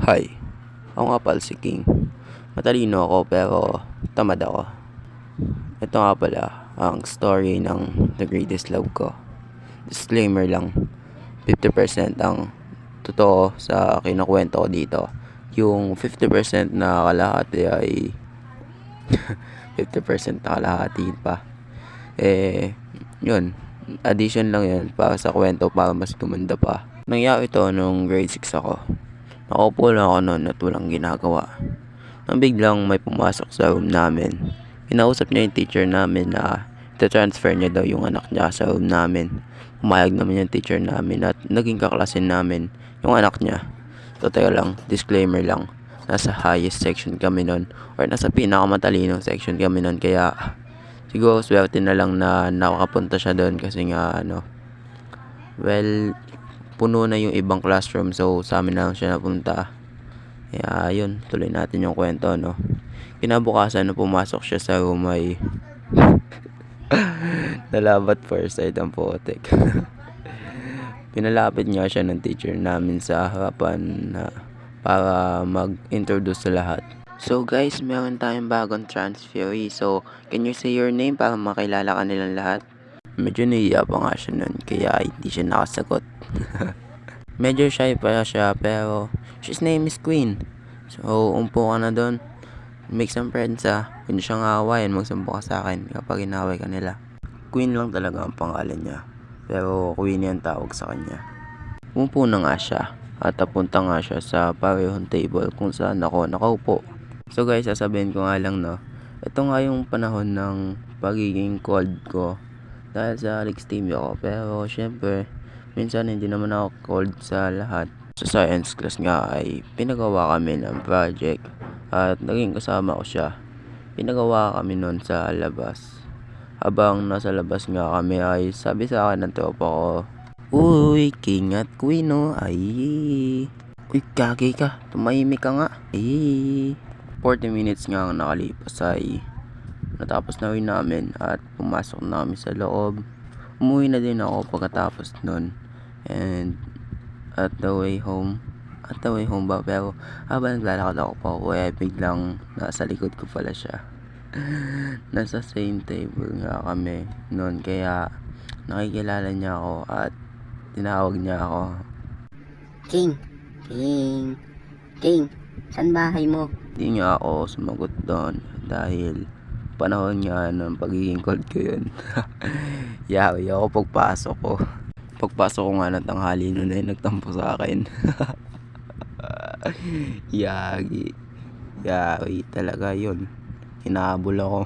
Hi, ako nga pala si King. Matalino ako pero tamad ako. Ito nga pala ang story ng The Greatest Love ko. Disclaimer lang, 50% ang totoo sa kinukwento ko dito. Yung 50% na kalahati ay 50% na kalahati pa. Yun, addition lang yun para sa kwento para mas gumanda pa. Nangyari ito nung grade 6 ako. Nakaupo lang ako noon at walang ginagawa. Nang biglang may pumasok sa room namin. Kinausap niya yung teacher namin na ita-transfer niya daw yung anak niya sa room namin. Pumayag naman yung teacher namin at naging kaklasin namin yung anak niya. So teka lang, disclaimer lang. Nasa highest section kami noon or nasa pinakamatalinong section kami noon kaya siguro swerte na lang na nakapunta siya doon kasi nga puno na yung ibang classroom so sa amin lang siya napunta. Kaya yun, tuloy natin yung kwento, no. Kinabukasan nung pumasok siya sa room ay nalabat first sight ang putik. Pinalapit nga siya ng teacher namin sa harapan para mag-introduce sa lahat. So guys, meron tayong bagong transferee. So, can you say your name para makilala ka nilang lahat? Medyo nahiya pa nga siya nun, kaya hindi siya nakasagot. Medyo shy pa siya, pero his name is Queen. So, umpo ka na doon. Make some friends Kung siyang aawayan, magsumpo ka sa akin kapag inaway ka nila. Queen lang talaga ang pangalan niya, pero Queen yung tawag sa kanya. Umupo na nga siya, at napunta nga siya sa parehong table kung saan ako nakaupo. So guys, sasabihin ko nga lang, no, ito nga yung panahon ng pagiging cold ko dahil sa leukemia ako. Pero syempre, minsan hindi naman ako cold sa lahat. Sa science class nga ay pinagawa kami ng project at naging kasama ko siya. Pinagawa kami noon sa labas. Habang nasa labas nga kami ay sabi sa akin ng tropa ko, "Uy, King at Queen, no? Ay, uy, kagi ka, tumahimik ka nga. Ay." 40 minutes nga ang nakalipas ay natapos na rin namin at pumasok na kami sa loob. Umuwi na din ako pagkatapos nun. And at the way home ba, pero habang naglalakad ako pa uwi ay biglang nasa likod ko pala siya. Nasa same table nga kami noon kaya nakikilala niya ako at tinawag niya ako. King, King, King, saan bahay mo? Hindi nga ako sumagot doon dahil panahon nga ng pagiging cold ko yun. Yawi ako pagpasok ko. Pagpasok ko nga ng tanghali nun ay nagtampo sa akin. Yawi talaga yun. Hinahabol ako.